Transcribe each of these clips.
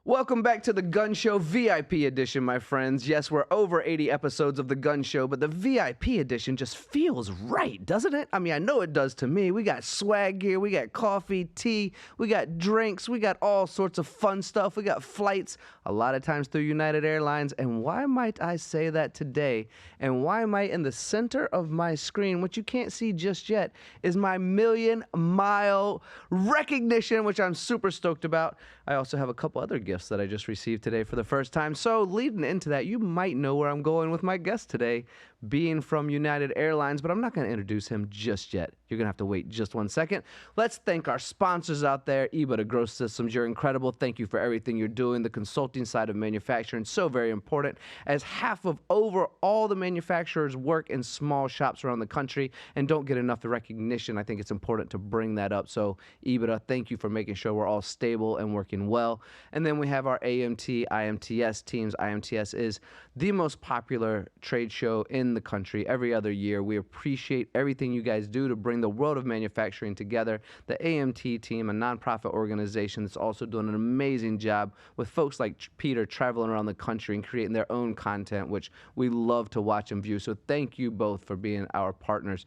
Welcome back to the Gun Show VIP edition, my friends. Yes, we're over 80 episodes of the Gun Show, but the VIP edition just feels right, doesn't it? I mean, I know it does to me. We got swag gear, we got coffee, tea, we got drinks, we got all sorts of fun stuff. We got flights, a lot of times through United Airlines. And why might I say that today? And why might in the center of my screen, which you can't see just yet, is my million-mile recognition, which I'm super stoked about. I also have a couple other gifts that I just received today for the first time. So leading into that, you might know where I'm going with my guest today, being from United Airlines, but I'm not going to introduce him just yet. You're going to have to wait just one second. Let's thank our sponsors out there. EBA Growth Systems, you're incredible. Thank you for everything you're doing. The consulting side of manufacturing, so very important, as half of over all the manufacturers work in small shops around the country and don't get enough recognition. I think it's important to bring that up. So EBA, thank you for making sure we're all stable and working well. And then we have our AMT, IMTS teams. IMTS is the most popular trade show in the country every other year. We appreciate everything you guys do to bring the world of manufacturing together. The AMT team, a nonprofit organization that's also doing an amazing job with folks like Peter traveling around the country and creating their own content, which we love to watch and view. So thank you both for being our partners.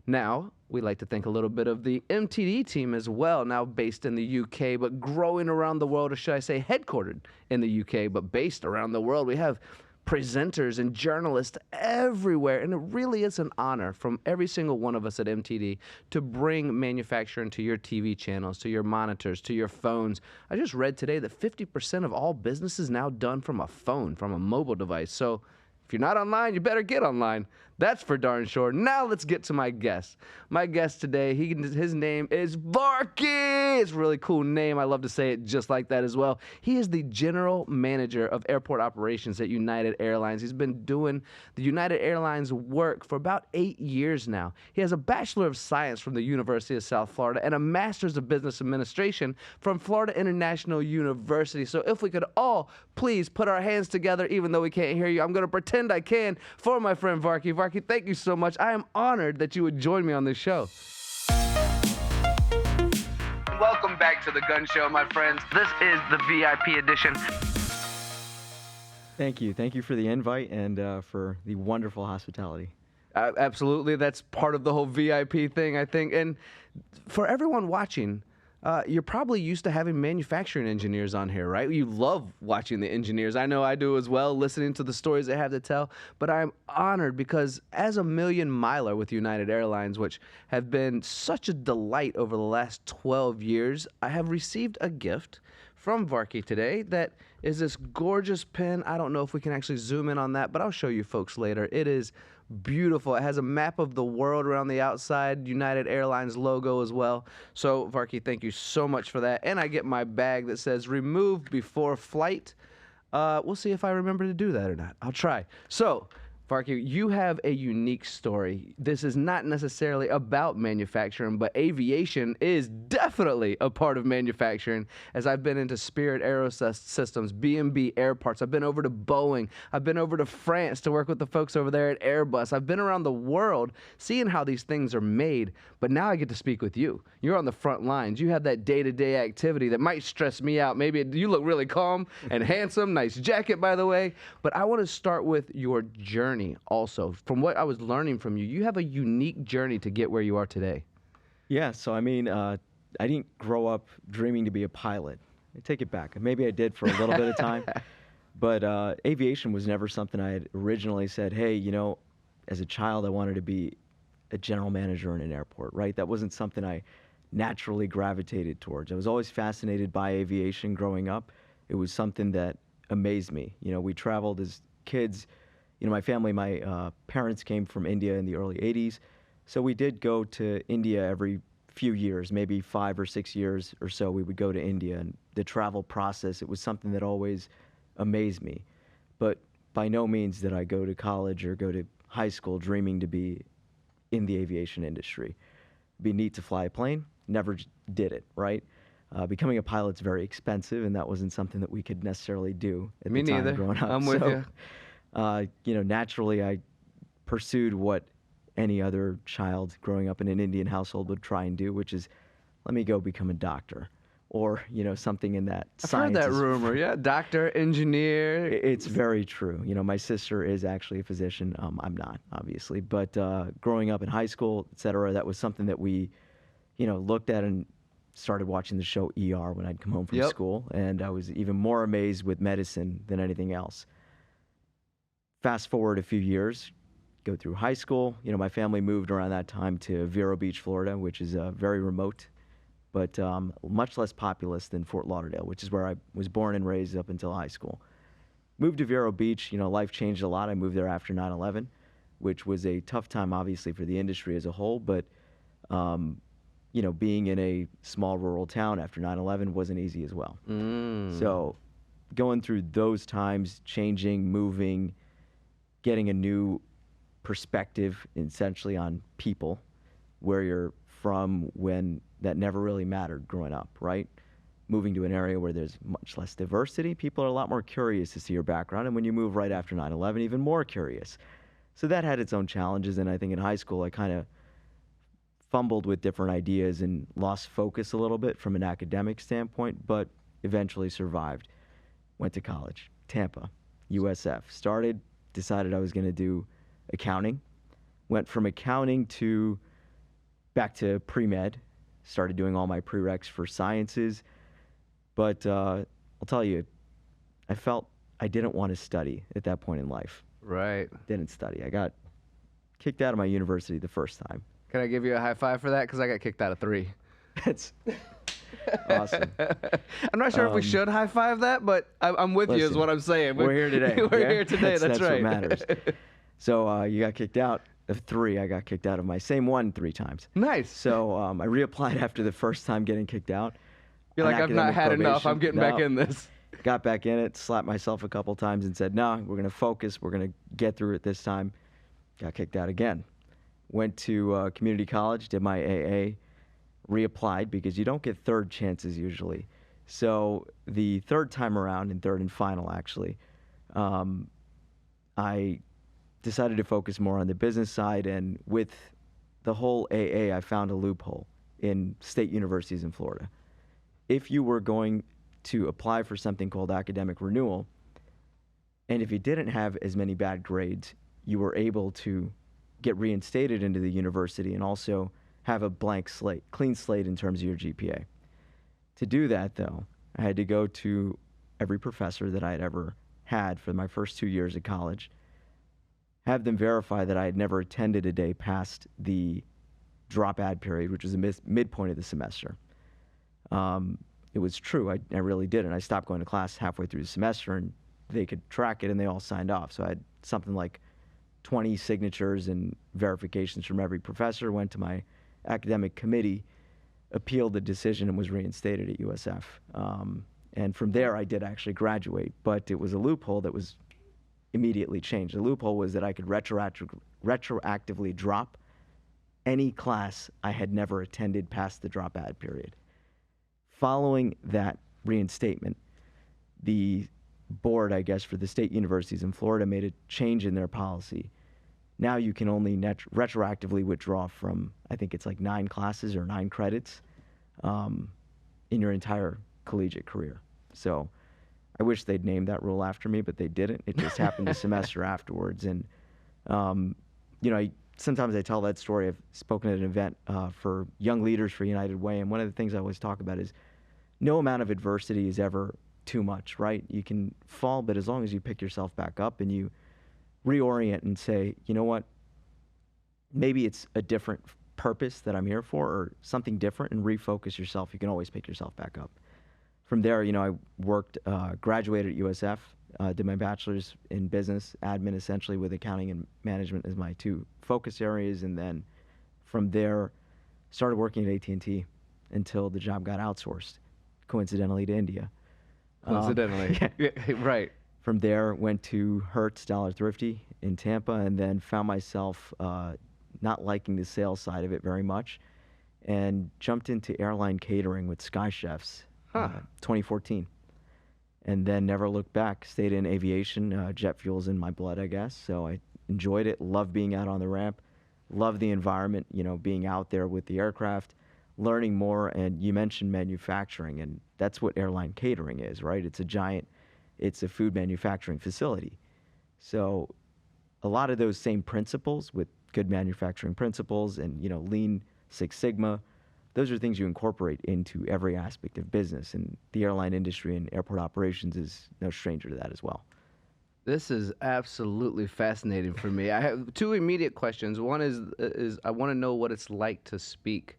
Now, we'd like to thank a little bit of the MTD team as well, now based in the UK, but growing around the world, or should I say headquartered in the UK, but based around the world. We have presenters and journalists everywhere, and it really is an honor from every single one of us at MTD to bring manufacturing to your TV channels, to your monitors, to your phones. I just read today that 50% of all business is now done from a phone, from a mobile device. So if you're not online, you better get online. That's for darn sure. Now let's get to my guest. My guest today, his name is Varkey. It's a really cool name. I love to say it just like that as well. He is the general manager of airport operations at United Airlines. He's been doing the United Airlines work for about 8 years now. He has a Bachelor of Science from the University of South Florida and a Master's of Business Administration from Florida International University. So if we could all please put our hands together, even though we can't hear you, I'm going to pretend I can, for my friend Varkey. Varkey, thank you so much. I am honored that you would join me on this show. Welcome back to the Gun Show, my friends. This is the VIP edition. Thank you. Thank you for the invite and for the wonderful hospitality. Absolutely. That's part of the whole VIP thing, I think. And for everyone watching, you're probably used to having manufacturing engineers on here, right? You love watching the engineers. I know I do as well, listening to the stories they have to tell. But I'm honored because as a million miler with United Airlines, which have been such a delight over the last 12 years, I have received a gift from Varkey today that is this gorgeous pen. I don't know if we can actually zoom in on that, but I'll show you folks later. It is beautiful. It has a map of the world around the outside, United Airlines logo as well. So Varkey, thank you so much for that. And I get my bag that says remove before flight. We'll see if I remember to do that or not. I'll try. So Varkey, you have a unique story. This is not necessarily about manufacturing, but aviation is definitely a part of manufacturing. As I've been into Spirit Aerosystems, B&B Air Parts, I've been over to Boeing, I've been over to France to work with the folks over there at Airbus. I've been around the world seeing how these things are made, but now I get to speak with you. You're on the front lines. You have that day-to-day activity that might stress me out. Maybe you look really calm and handsome. Nice jacket, by the way. But I want to start with your journey. Also, from what I was learning from you, you have a unique journey to get where you are today. Yeah, so I mean, I didn't grow up dreaming to be a pilot. I take it back. Maybe I did for a little bit of time, but aviation was never something I had originally said, hey, you know, as a child, I wanted to be a general manager in an airport, right? That wasn't something I naturally gravitated towards. I was always fascinated by aviation growing up. It was something that amazed me. You know, we traveled as kids. You know, my family, my parents came from India in the early 80s, so we did go to India every few years, maybe 5 or 6 years or so. We would go to India, and the travel process, it was something that always amazed me. But by no means did I go to college or go to high school dreaming to be in the aviation industry. It'd be neat to fly a plane, never did it, right? Becoming a pilot's very expensive, and that wasn't something that we could necessarily do at the time growing up. I'm with you. You know, naturally, I pursued what any other child growing up in an Indian household would try and do, which is, let me go become a doctor. or something in that I've heard that rumor. Yeah, doctor, engineer. It's very true. My sister is actually a physician. I'm not, obviously, but growing up in high school, et cetera, that was something that we, looked at and started watching the show ER when I'd come home from school, and I was even more amazed with medicine than anything else. Fast forward a few years, go through high school. My family moved around that time to Vero Beach, Florida, which is very remote, but much less populous than Fort Lauderdale, which is where I was born and raised up until high school. Moved to Vero Beach, life changed a lot. I moved there after 9/11, which was a tough time, obviously, for the industry as a whole, but being in a small rural town after 9/11 wasn't easy as well. So going through those times, changing, moving, getting a new perspective essentially on people, where you're from, when that never really mattered growing up, right? Moving to an area where there's much less diversity, people are a lot more curious to see your background. And when you move right after 9/11, even more curious. So that had its own challenges. And I think in high school, I kind of fumbled with different ideas and lost focus a little bit from an academic standpoint, but eventually survived. Went to college, Tampa, USF. Decided I was going to do accounting. Went from accounting to back to pre-med. Started doing all my prereqs for sciences. But I'll tell you, I felt I didn't want to study at that point in life. Right. Didn't study. I got kicked out of my university the first time. Can I give you a high five for that? Because I got kicked out of 3. That's awesome. I'm not sure if we should high five that, but I'm with you, is what I'm saying. We're here today. We're here today. That's right. What matters. So you got kicked out of 3. I got kicked out of my same one 3 times. Nice. So I reapplied after the first time getting kicked out. You're like, I've not had enough. I'm getting back in this. Got back in it, slapped myself a couple times and said, no, we're going to focus. We're going to get through it this time. Got kicked out again. Went to community college, did my AA, reapplied because you don't get third chances usually. So the third time around, and third and final actually, I decided to focus more on the business side. And with the whole AA, I found a loophole in state universities in Florida. If you were going to apply for something called academic renewal, and if you didn't have as many bad grades, you were able to get reinstated into the university and also have a blank slate, clean slate in terms of your GPA. To do that, though, I had to go to every professor that I had ever had for my first 2 years of college, have them verify that I had never attended a day past the drop ad period, which was the midpoint of the semester. It was true. I really did. And I stopped going to class halfway through the semester, and they could track it, and they all signed off. So I had something like 20 signatures and verifications from every professor, went to my academic committee, appealed the decision, and was reinstated at USF. And from there, I did actually graduate. But it was a loophole that was immediately changed. The loophole was that I could retroactively drop any class I had never attended past the drop ad period. Following that reinstatement, the board, I guess, for the state universities in Florida made a change in their policy. Now you can only retroactively withdraw from, I think it's like 9 classes or 9 credits in your entire collegiate career. So I wish they'd named that rule after me, but they didn't. It just happened the semester afterwards. And, sometimes I tell that story. I've spoken at an event for young leaders for United Way, and one of the things I always talk about is no amount of adversity is ever too much, right? You can fall, but as long as you pick yourself back up and you reorient and say, you know what, maybe it's a different purpose that I'm here for, or something different, and refocus yourself, you can always pick yourself back up. From there, I worked, graduated at USF, did my bachelor's in business admin, essentially, with accounting and management as my 2 focus areas, and then from there started working at AT&T until the job got outsourced, coincidentally, to India. Coincidentally. Yeah, right. From there, went to Hertz Dollar Thrifty in Tampa, and then found myself not liking the sales side of it very much, and jumped into airline catering with Sky Chefs, 2014. And then never looked back, stayed in aviation. Jet fuel's in my blood, I guess. So I enjoyed it, loved being out on the ramp, loved the environment, being out there with the aircraft, learning more. And you mentioned manufacturing, and that's what airline catering is, right? It's a food manufacturing facility. So a lot of those same principles with good manufacturing principles and, Lean Six Sigma, those are things you incorporate into every aspect of business. And the airline industry and airport operations is no stranger to that as well. This is absolutely fascinating for me. I have two immediate questions. One is I want to know what it's like to speak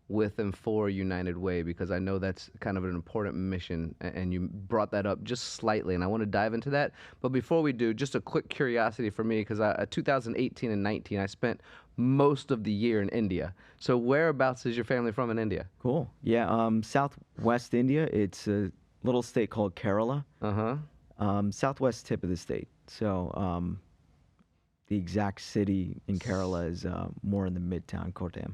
with and for United Way, because I know that's kind of an important mission, and you brought that up just slightly, and I want to dive into that. But before we do, just a quick curiosity for me, because 2018 and 19, I spent most of the year in India. So whereabouts is your family from in India? Cool. Yeah, Southwest India. It's a little state called Kerala. Uh-huh. Southwest tip of the state. So the exact city in Kerala is more in the midtown Kottayam.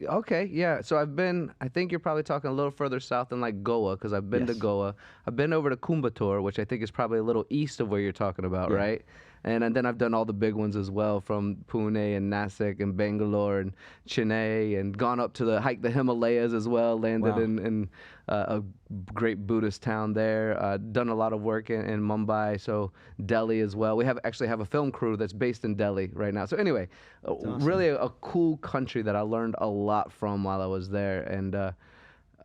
Okay, yeah. So I think you're probably talking a little further south than like Goa, because I've been to Yes. Goa. I've been over to Coimbatore, which I think is probably a little east of where you're talking about, Yeah. right? And then I've done all the big ones as well, from Pune and Nasik and Bangalore and Chennai, and gone up to hike the Himalayas as well. Landed Wow. in a great Buddhist town there. Done a lot of work in Mumbai, so Delhi as well. We actually have a film crew that's based in Delhi right now. So anyway, awesome. really a cool country that I learned a lot from while I was there. And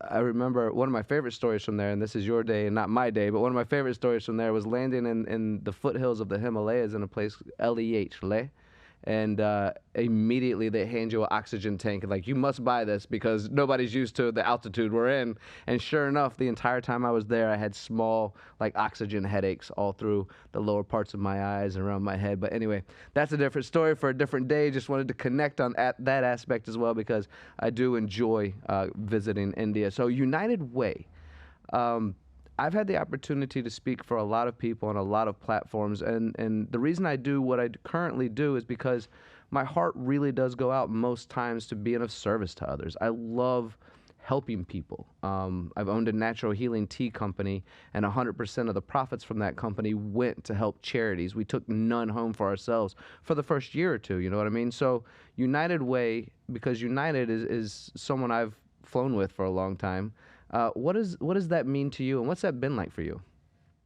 I remember one of my favorite stories from there, and this is your day and not my day, but one of my favorite stories from there was landing in the foothills of the Himalayas in a place, Leh, Leh. And immediately they hand you an oxygen tank, and like, you must buy this because nobody's used to the altitude we're in. And sure enough, the entire time I was there, I had small like oxygen headaches all through the lower parts of my eyes and around my head. But anyway, that's a different story for a different day. Just wanted to connect on that aspect as well, because I do enjoy visiting India. So United Way. I've had the opportunity to speak for a lot of people on a lot of platforms, and the reason I do what I currently do is because my heart really does go out most times to being of service to others. I love helping people. I've owned a natural healing tea company, and 100% of the profits from that company went to help charities. We took none home for ourselves for the first year or two, you know what I mean? So United Way, because United is someone I've flown with for a long time. What does that mean to you, and what's that been like for you?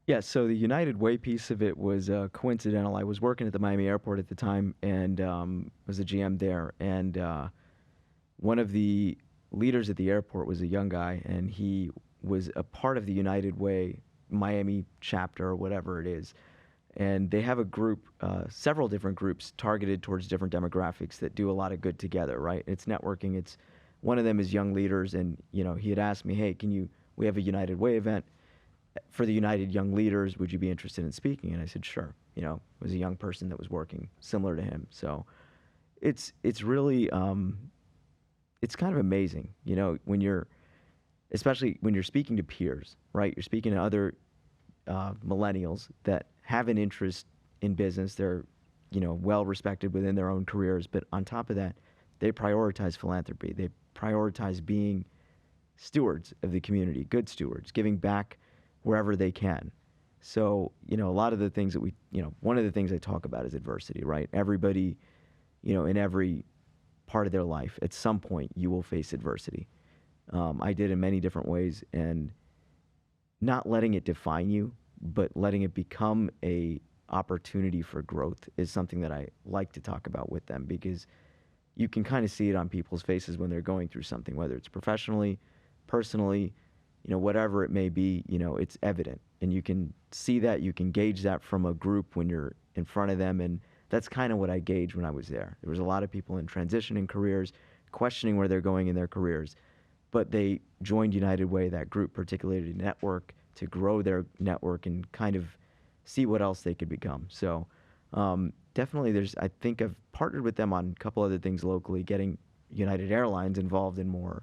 Yeah, so the United Way piece of it was coincidental. I was working at the Miami airport at the time and was a GM there. And one of the leaders at the airport was a young guy, and he was a part of the United Way Miami chapter or whatever it is. And they have a group, several different groups targeted towards different demographics that do a lot of good together, right? It's networking. One of them is young leaders, and he had asked me, hey, we have a United Way event for the United Young Leaders. Would you be interested in speaking? And I said, sure. It was a young person that was working similar to him. So it's really, it's kind of amazing, especially when you're speaking to peers, right? You're speaking to other millennials that have an interest in business. They're, well respected within their own careers. But on top of that, they prioritize philanthropy. They prioritize being stewards of the community, good stewards, giving back wherever they can. So, a lot of the things that one of the things I talk about is adversity, right? Everybody, in every part of their life, at some point, you will face adversity. I did in many different ways, and not letting it define you, but letting it become a opportunity for growth is something that I like to talk about with them, because you can kind of see it on people's faces when they're going through something, whether it's professionally, personally, whatever it may be, it's evident. And you can see that, you can gauge that from a group when you're in front of them. And that's kind of what I gauged when I was there. There was a lot of people in transitioning careers, questioning where they're going in their careers. But they joined United Way, that group, particularly to network, to grow their network and kind of see what else they could become. So definitely I think I've partnered with them on a couple other things locally, getting United Airlines involved in more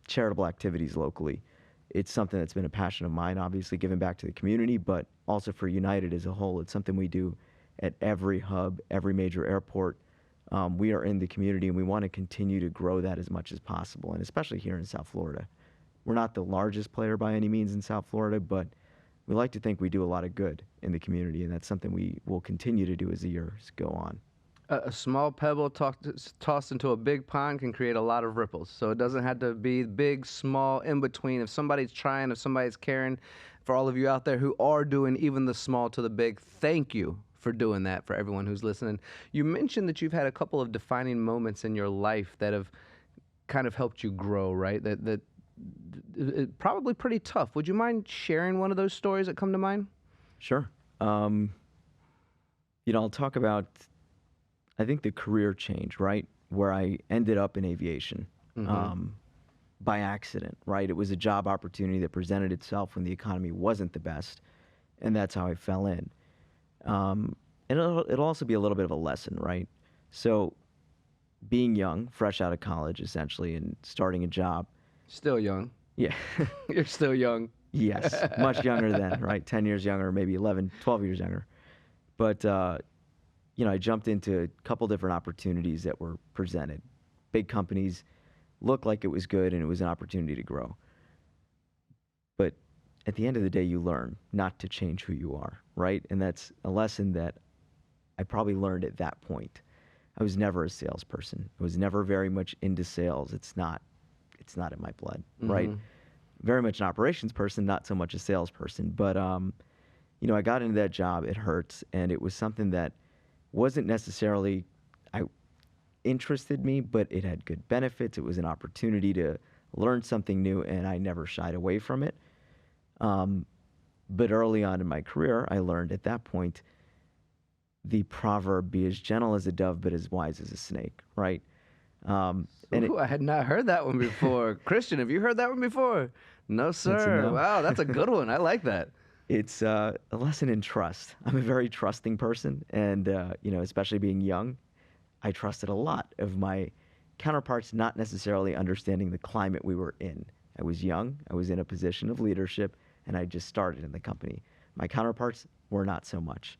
charitable activities locally. It's something that's been a passion of mine, obviously giving back to the community, but also for United as a whole. It's something we do at every hub, every major airport. We are in the community, and we want to continue to grow that as much as possible, and especially here in South Florida. We're not the largest player by any means in South Florida, but we like to think we do a lot of good in the community, and that's something we will continue to do as the years go on. A small pebble tossed into a big pond can create a lot of ripples. So it doesn't have to be big, small, in between. If somebody's trying, if somebody's caring, for all of you out there who are doing even the small to the big, thank you for doing that for everyone who's listening. You mentioned that you've had a couple of defining moments in your life that have kind of helped you grow, right? Probably pretty tough. Would you mind sharing one of those stories that come to mind? Sure. I'll talk about, I think, the career change, right? Where I ended up in aviation by accident, right? It was a job opportunity that presented itself when the economy wasn't the best, and that's how I fell in. And it'll also be a little bit of a lesson, right? So being young, fresh out of college, essentially, and starting a job. Still young. Yeah. You're still young. Yes, much younger then, right? 10 years younger, maybe 11, 12 years younger. But, I jumped into a couple different opportunities that were presented. Big companies, looked like it was good and it was an opportunity to grow. But at the end of the day, you learn not to change who you are, right? And that's a lesson that I probably learned at that point. I was never a salesperson. I was never very much into sales. It's not in my blood, right? Very much an operations person, not so much a salesperson. But, I got into that job. It hurts. And it was something that wasn't necessarily interested me, but it had good benefits. It was an opportunity to learn something new, and I never shied away from it. But early on in my career, I learned at that point the proverb, be as gentle as a dove, but as wise as a snake, right? I had not heard that one before. Christian, have you heard that one before? No, sir. No. Wow, that's a good one. I like that. It's a lesson in trust. I'm a very trusting person, and especially being young, I trusted a lot of my counterparts, not necessarily understanding the climate we were in. I was young, I was in a position of leadership, and I just started in the company. My counterparts were not so much.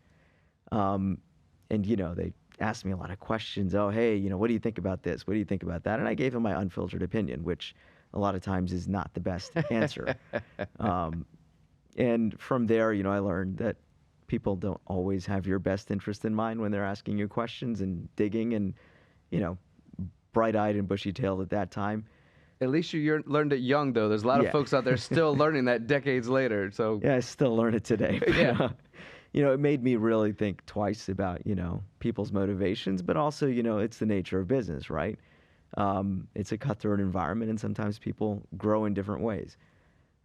They asked me a lot of questions. Oh, hey, what do you think about this? What do you think about that? And I gave them my unfiltered opinion, which a lot of times is not the best answer. And from there, I learned that people don't always have your best interest in mind when they're asking you questions and digging and, bright-eyed and bushy-tailed at that time. At least you learned it young, though. There's a lot of folks out there still learning that decades later. So yeah, I still learn it today. Yeah. It made me really think twice about, people's motivations, but also, it's the nature of business, right? It's a cutthroat environment, and sometimes people grow in different ways.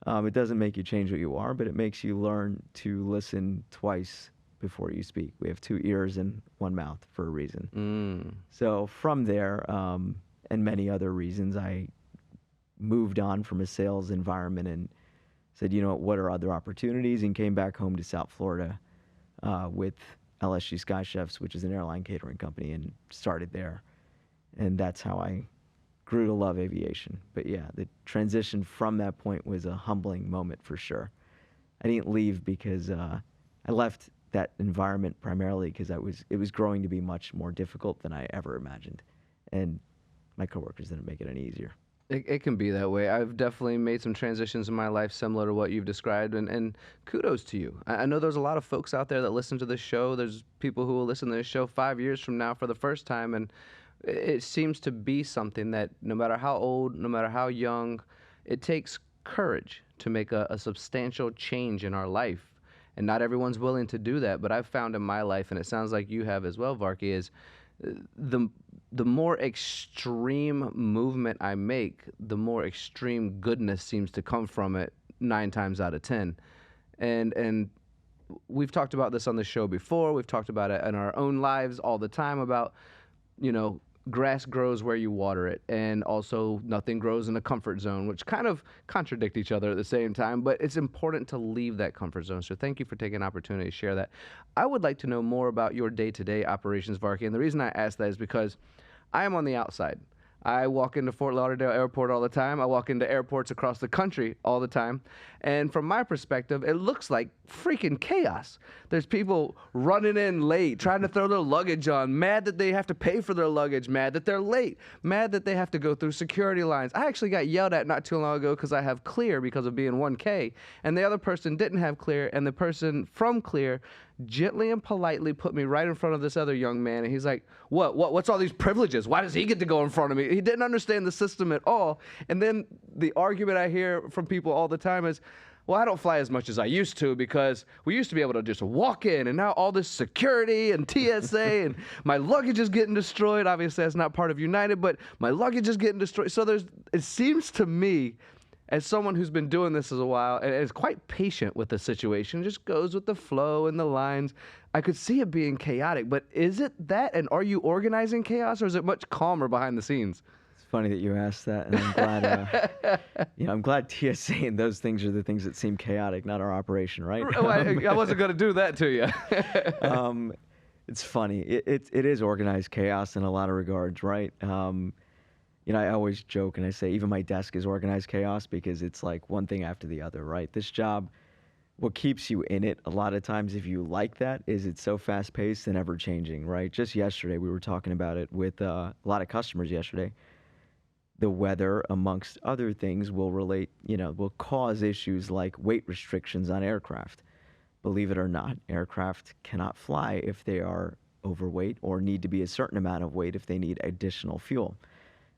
It doesn't make you change what you are, but it makes you learn to listen twice before you speak. We have 2 ears and 1 mouth for a reason. So from there, and many other reasons, I moved on from a sales environment and said, what are other opportunities? And came back home to South Florida with LSG Sky Chefs, which is an airline catering company, and started there. And that's how I grew to love aviation. But yeah, the transition from that point was a humbling moment for sure. I didn't leave because I left that environment primarily because it was growing to be much more difficult than I ever imagined. And my coworkers didn't make it any easier. It can be that way. I've definitely made some transitions in my life similar to what you've described, and kudos to you. I know there's a lot of folks out there that listen to this show. There's people who will listen to this show 5 years from now for the first time, and it seems to be something that no matter how old, no matter how young, it takes courage to make a substantial change in our life. And not everyone's willing to do that, but I've found in my life, and it sounds like you have as well, Varkey, is the more extreme movement I make, the more extreme goodness seems to come from it 9 times out of 10. And we've talked about this on the show before. We've talked about it in our own lives all the time about, grass grows where you water it, and also nothing grows in a comfort zone, which kind of contradict each other at the same time, but it's important to leave that comfort zone. So thank you for taking an opportunity to share that. I would like to know more about your day-to-day operations, Varkey, and the reason I ask that is because I am on the outside. I walk into Fort Lauderdale Airport all the time. I walk into airports across the country all the time. And from my perspective, it looks like freaking chaos. There's people running in late, trying to throw their luggage on, mad that they have to pay for their luggage, mad that they're late, mad that they have to go through security lines. I actually got yelled at not too long ago because I have Clear because of being 1K, and the other person didn't have Clear, and the person from Clear gently and politely put me right in front of this other young man, and he's like, what's all these privileges? Why does he get to go in front of me? He didn't understand the system at all. And then the argument I hear from people all the time is, well, I don't fly as much as I used to because we used to be able to just walk in, and now all this security and TSA and my luggage is getting destroyed. Obviously, that's not part of United, but my luggage is getting destroyed. So it seems to me, as someone who's been doing this as a while and is quite patient with the situation, just goes with the flow and the lines, I could see it being chaotic. But is it that? And are you organizing chaos, or is it much calmer behind the scenes? It's funny that you asked that, and I'm glad. I'm glad TSA and those things are the things that seem chaotic, not our operation, right? Well, I wasn't going to do that to you. It's funny. It is organized chaos in a lot of regards, right? I always joke and I say even my desk is organized chaos because it's like one thing after the other, right? This job, what keeps you in it a lot of times, if you like that, is it's so fast-paced and ever-changing, right? Just yesterday, we were talking about it with a lot of customers yesterday. The weather, amongst other things, will cause issues like weight restrictions on aircraft. Believe it or not, aircraft cannot fly if they are overweight or need to be a certain amount of weight if they need additional fuel.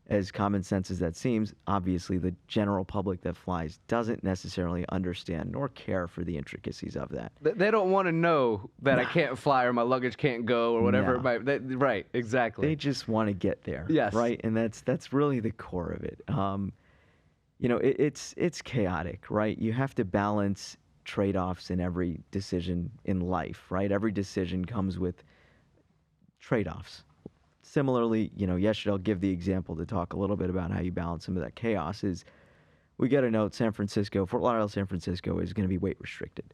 As common sense as that seems, obviously the general public that flies doesn't necessarily understand nor care for the intricacies of that. They don't want to know that I can't fly or my luggage can't go or whatever it might. Right, exactly. They just want to get there. Yes. Right, and that's really the core of it. It's chaotic, right? You have to balance trade-offs in every decision in life, right? Every decision comes with trade-offs. Similarly, yesterday I'll give the example to talk a little bit about how you balance some of that chaos is we get a note, Fort Lauderdale, San Francisco is going to be weight restricted.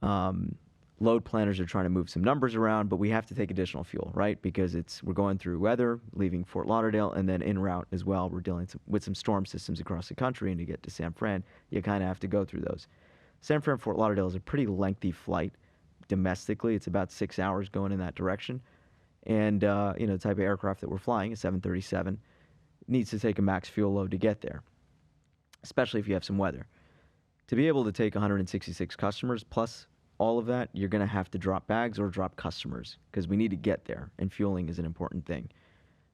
Load planners are trying to move some numbers around, but we have to take additional fuel, right? Because we're going through weather, leaving Fort Lauderdale, and then en route as well. We're dealing with some storm systems across the country, and to get to San Fran, you kind of have to go through those. San Fran, Fort Lauderdale is a pretty lengthy flight domestically. It's about 6 hours going in that direction. And, the type of aircraft that we're flying, a 737, needs to take a max fuel load to get there, especially if you have some weather. To be able to take 166 customers plus all of that, you're going to have to drop bags or drop customers because we need to get there, and fueling is an important thing.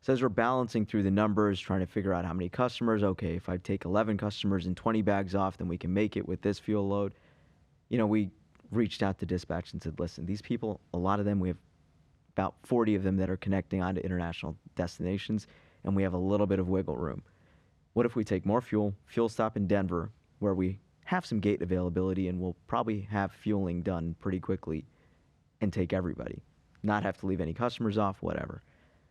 So as we're balancing through the numbers, trying to figure out how many customers, okay, if I take 11 customers and 20 bags off, then we can make it with this fuel load. We reached out to dispatch and said, listen, these people, a lot of them, we have about 40 of them that are connecting onto international destinations, and we have a little bit of wiggle room. What if we take more fuel stop in Denver, where we have some gate availability and we'll probably have fueling done pretty quickly, and take everybody, not have to leave any customers off, whatever.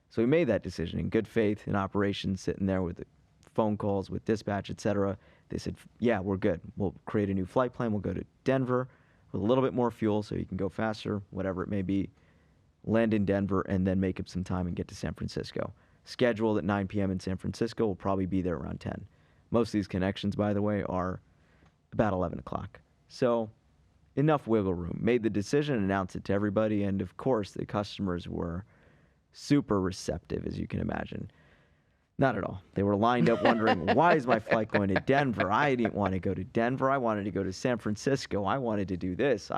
So we made that decision in good faith in operations, sitting there with the phone calls with dispatch, etc. They said, yeah, we're good. We'll create a new flight plan. We'll go to Denver with a little bit more fuel so you can go faster, whatever it may be. Land in Denver, and then make up some time and get to San Francisco. Scheduled at 9 p.m. in San Francisco. We'll probably be there around 10. Most of these connections, by the way, are about 11 o'clock. So enough wiggle room. Made the decision, announced it to everybody, and of course the customers were super receptive, as you can imagine. Not at all. They were lined up wondering, why is my flight going to Denver? I didn't want to go to Denver. I wanted to go to San Francisco. I wanted to do this.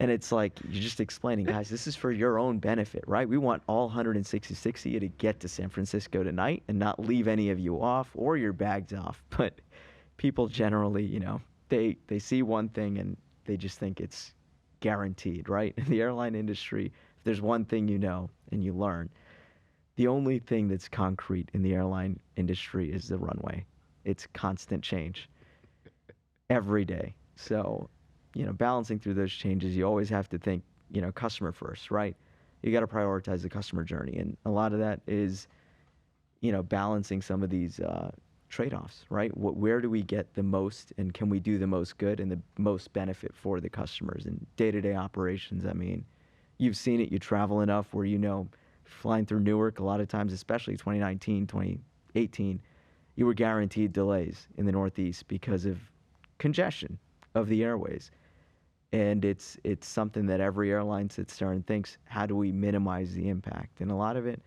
And it's like, you're just explaining, guys, this is for your own benefit, right? We want all 166 of you to get to San Francisco tonight and not leave any of you off or your bags off. But people generally, they see one thing and they just think it's guaranteed, right? In the airline industry, if there's one thing and you learn, the only thing that's concrete in the airline industry is the runway. It's constant change every day. So balancing through those changes, you always have to think, customer first, right? You got to prioritize the customer journey. And a lot of that is, balancing some of these trade-offs, right? Where do we get the most, and can we do the most good and the most benefit for the customers? And day-to-day operations, I mean, you've seen it, you travel enough where flying through Newark, a lot of times, especially 2019, 2018, you were guaranteed delays in the Northeast because of congestion of the airways. And it's something that every airline sits there and thinks, how do we minimize the impact? And a lot of it,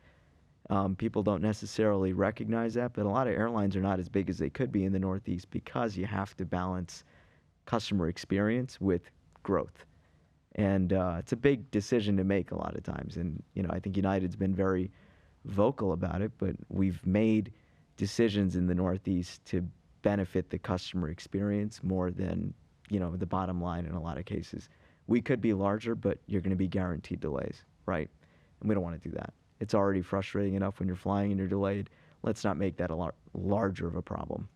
people don't necessarily recognize that, but a lot of airlines are not as big as they could be in the Northeast because you have to balance customer experience with growth. And it's a big decision to make a lot of times. And, I think United's been very vocal about it, but we've made decisions in the Northeast to benefit the customer experience more than, the bottom line in a lot of cases. We could be larger, but you're going to be guaranteed delays, right? And we don't want to do that. It's already frustrating enough when you're flying and you're delayed. Let's not make that a lot larger of a problem.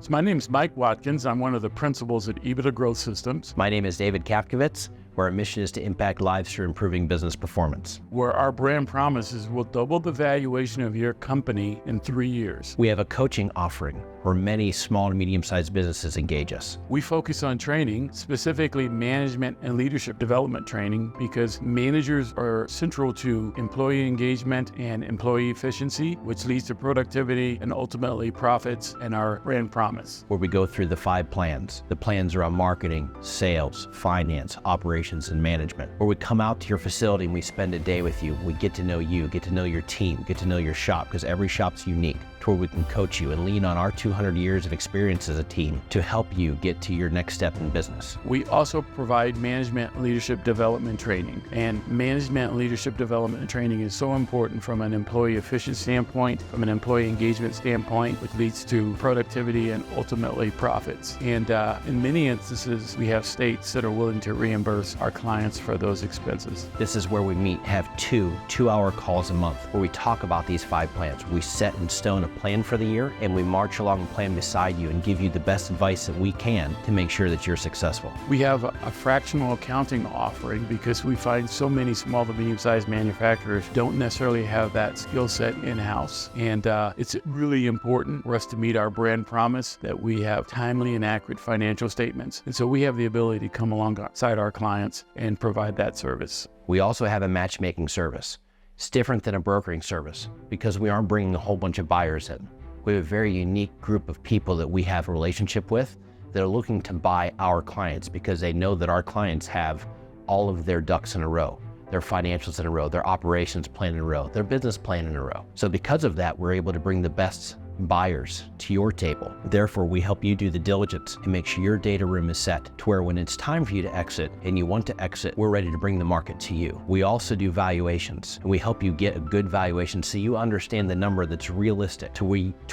So my name's Mike Watkins. I'm one of the principals at EBITDA Growth Systems, My name is David Kapkovitz, where our mission is to impact lives through improving business performance. where our brand promise is we'll double the valuation of your company in 3 years. We have a coaching offering where many small and medium-sized businesses engage us. We focus on training, specifically management and leadership development training, because managers are central to employee engagement and employee efficiency, which leads to productivity and ultimately profits and our brand promise. Where we go through the 5 plans. The plans around marketing, sales, finance, operations, and management. Where we come out to your facility and we spend a day with you. We get to know you, get to know your team, get to know your shop, because every shop's unique. To where we can coach you and lean on our 200 years of experience as a team to help you get to your next step in business. We also provide management and leadership development training. And management and leadership development training is so important from an employee efficiency standpoint, from an employee engagement standpoint, which leads to productivity and ultimately profits. And in many instances, we have states that are willing to reimburse our clients for those expenses. This is where we meet, have 2-hour calls a month where we talk about these 5 plans. We set in stone a plan for the year and we march along the plan beside you and give you the best advice that we can to make sure that you're successful. We have a fractional accounting offering because we find so many small to medium-sized manufacturers don't necessarily have that skill set in-house. And it's really important for us to meet our brand promise that we have timely and accurate financial statements. And so we have the ability to come alongside our clients and provide that service. We also have a matchmaking service. It's different than a brokering service because we aren't bringing a whole bunch of buyers in. We have a very unique group of people that we have a relationship with that are looking to buy our clients because they know that our clients have all of their ducks in a row, their financials in a row, their operations plan in a row, their business plan in a row. So because of that, we're able to bring the best buyers to your table. Therefore, we help you do the diligence and make sure your data room is set to where when it's time for you to exit and you want to exit, we're ready to bring the market to you. We also do valuations and we help you get a good valuation so you understand the number that's realistic to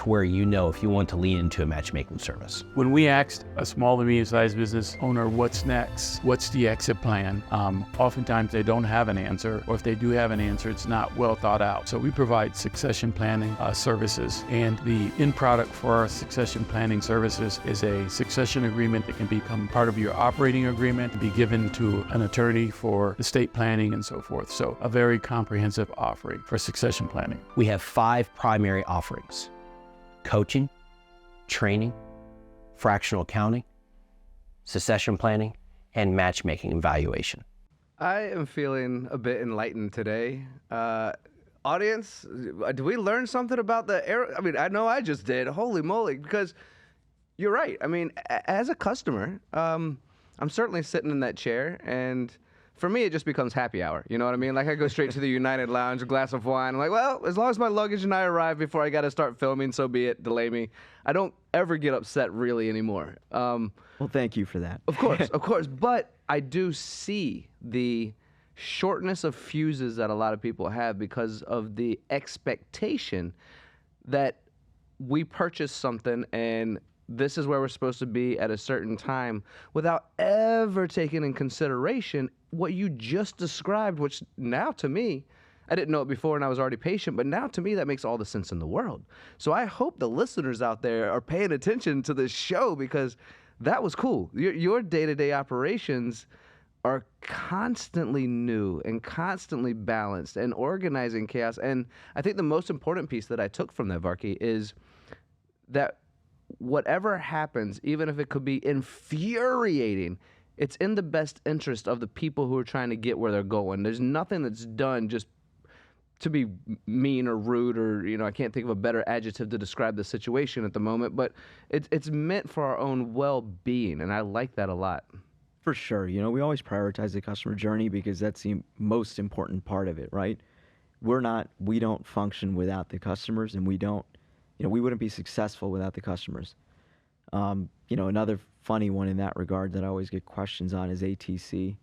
where you know if you want to lean into a matchmaking service. When we asked a small to medium-sized business owner, what's next? What's the exit plan? Oftentimes they don't have an answer, or if they do have an answer, it's not well thought out. So we provide succession planning services, and the end product for our succession planning services is a succession agreement that can become part of your operating agreement, be given to an attorney for estate planning and so forth. So a very comprehensive offering for succession planning. We have 5 primary offerings: coaching, training, fractional accounting, succession planning, and matchmaking and valuation. I am feeling a bit enlightened today. Audience, did we learn something about the air? I mean, I know I just did. Holy moly, because you're right. I mean, as a customer, I'm certainly sitting in that chair, and for me, it just becomes happy hour. You know what I mean? Like, I go straight to the United Lounge, a glass of wine. I'm like, well, as long as my luggage and I arrive before I got to start filming, so be it. Delay me. I don't ever get upset really anymore. Well, thank you for that. Of course, of course. But I do see the shortness of fuses that a lot of people have because of the expectation that we purchase something and this is where we're supposed to be at a certain time without ever taking in consideration what you just described, which now to me, I didn't know it before and I was already patient, but now to me that makes all the sense in the world. So I hope the listeners out there are paying attention to this show because that was cool. Your day-to-day operations are constantly new and constantly balanced and organizing chaos. And I think the most important piece that I took from that, Varkey, is that whatever happens, even if it could be infuriating, it's in the best interest of the people who are trying to get where they're going. There's nothing that's done just to be mean or rude or, I can't think of a better adjective to describe the situation at the moment, but it's meant for our own well-being, and I like that a lot. For sure. We always prioritize the customer journey because that's the most important part of it, right? We don't function without the customers, and we wouldn't be successful without the customers. Another funny one in that regard that I always get questions on is ATC.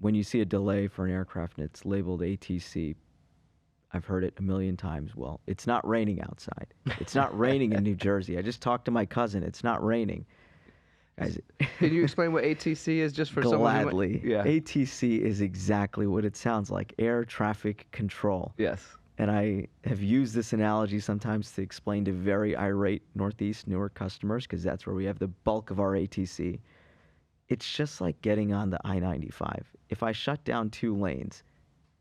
When you see a delay for an aircraft and it's labeled ATC, I've heard it a million times. Well, it's not raining outside. It's not raining in New Jersey. I just talked to my cousin. It's not raining. Guys, Can you explain what ATC is just for someone who gladly. Yeah. ATC is exactly what it sounds like, air traffic control. Yes. And I have used this analogy sometimes to explain to very irate Northeast Newark customers, because that's where we have the bulk of our ATC. It's just like getting on the I-95. If I shut down 2 lanes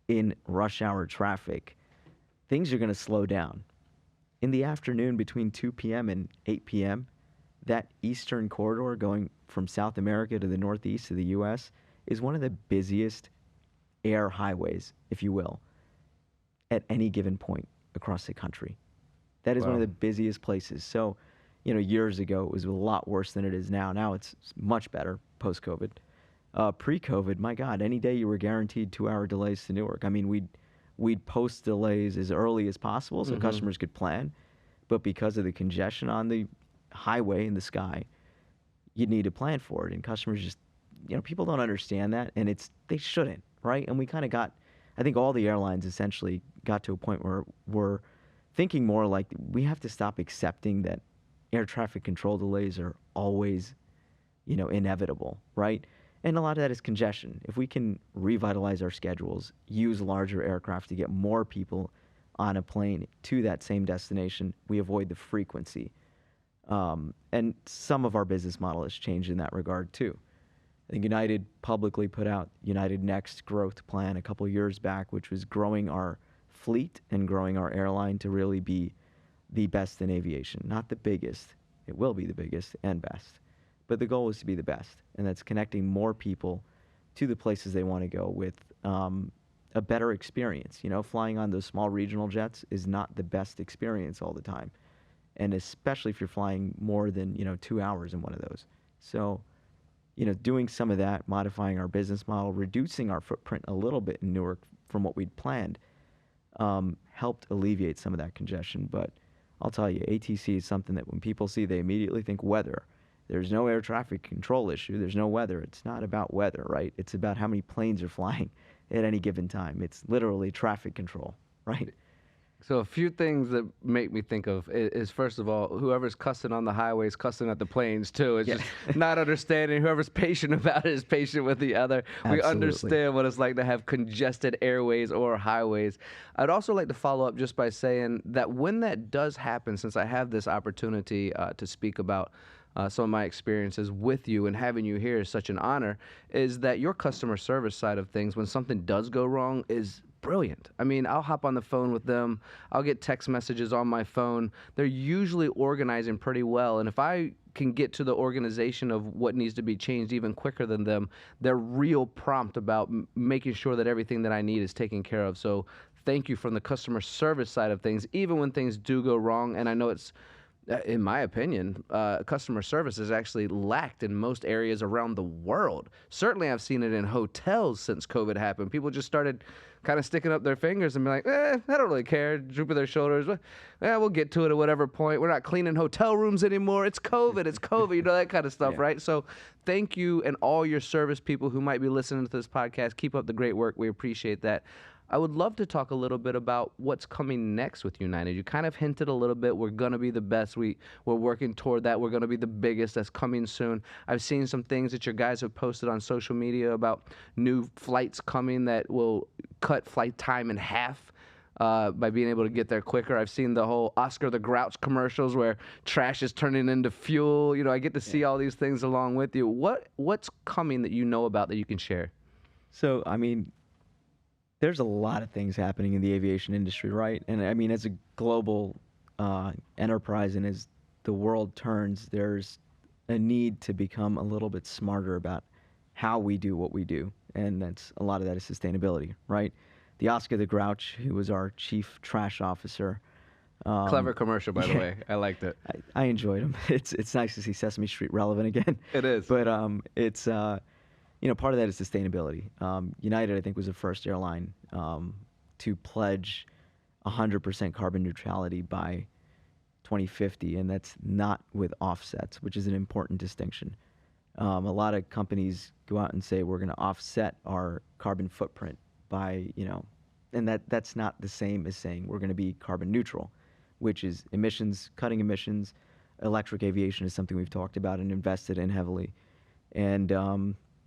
in rush hour traffic, things are going to slow down. In the afternoon between 2 p.m. and 8 p.m., that eastern corridor going from South America to the Northeast of the U.S. is one of the busiest air highways, if you will, at any given point across the country. That is one of the busiest places. So, years ago, it was a lot worse than it is now. Now it's much better post-COVID. Pre-COVID, my God, any day you were guaranteed 2-hour delays to Newark. I mean, we'd post delays as early as possible so customers could plan. But because of the congestion on the highway in the sky, you need to plan for it. And customers just, people don't understand that, and they shouldn't, right? And we kind of I think all the airlines essentially got to a point where we're thinking more like we have to stop accepting that air traffic control delays are always, inevitable, right? And a lot of that is congestion. If we can revitalize our schedules, use larger aircraft to get more people on a plane to that same destination, we avoid the frequency. And some of our business model has changed in that regard too. I think United publicly put out United Next growth plan a couple years back, which was growing our fleet and growing our airline to really be the best in aviation. Not the biggest. It will be the biggest and best. But the goal is to be the best, and that's connecting more people to the places they want to go with a better experience. Flying on those small regional jets is not the best experience all the time, and especially if you're flying more than 2 hours in one of those. So, doing some of that, modifying our business model, reducing our footprint a little bit in Newark from what we'd planned, helped alleviate some of that congestion. But I'll tell you, ATC is something that when people see, they immediately think weather. There's no air traffic control issue. There's no weather. It's not about weather, right? It's about how many planes are flying at any given time. It's literally traffic control, right? So a few things that make me think of is first of all, whoever's cussing on the highways, cussing at the planes too. It's just not understanding. Whoever's patient about it is patient with the other. Absolutely. We understand what it's like to have congested airways or highways. I'd also like to follow up just by saying that when that does happen, since I have this opportunity to speak about some of my experiences with you and having you here is such an honor, is that your customer service side of things, when something does go wrong, is brilliant. I mean, I'll hop on the phone with them. I'll get text messages on my phone. They're usually organizing pretty well. And if I can get to the organization of what needs to be changed even quicker than them, they're real prompt about making sure that everything that I need is taken care of. So thank you from the customer service side of things, even when things do go wrong. And I know it's, in my opinion, customer service is actually lacked in most areas around the world. Certainly I've seen it in hotels since COVID happened. People just started kind of sticking up their fingers and be like, I don't really care, drooping their shoulders. We'll get to it at whatever point. We're not cleaning hotel rooms anymore. It's COVID, that kind of stuff, right? So thank you and all your service people who might be listening to this podcast. Keep up the great work. We appreciate that. I would love to talk a little bit about what's coming next with United. You kind of hinted a little bit. We're going to be the best. We're working toward that. We're going to be the biggest. That's coming soon. I've seen some things that your guys have posted on social media about new flights coming that will cut flight time in half by being able to get there quicker. I've seen the whole Oscar the Grouch commercials where trash is turning into fuel. I get to see all these things along with you. What's coming that you know about that you can share? So, I mean, there's a lot of things happening in the aviation industry, right? And I mean, as a global enterprise and as the world turns, there's a need to become a little bit smarter about how we do what we do. And a lot of that is sustainability, right? the Oscar the Grouch, who was our chief trash officer. Clever commercial, by the way. I liked it. I enjoyed him. It's nice to see Sesame Street relevant again. It is. But it's part of that is sustainability. United, I think, was the first airline to pledge 100% carbon neutrality by 2050, and that's not with offsets, which is an important distinction. A lot of companies go out and say we're going to offset our carbon footprint by, and that's not the same as saying we're going to be carbon neutral, which is emissions, cutting emissions. Electric aviation is something we've talked about and invested in heavily. And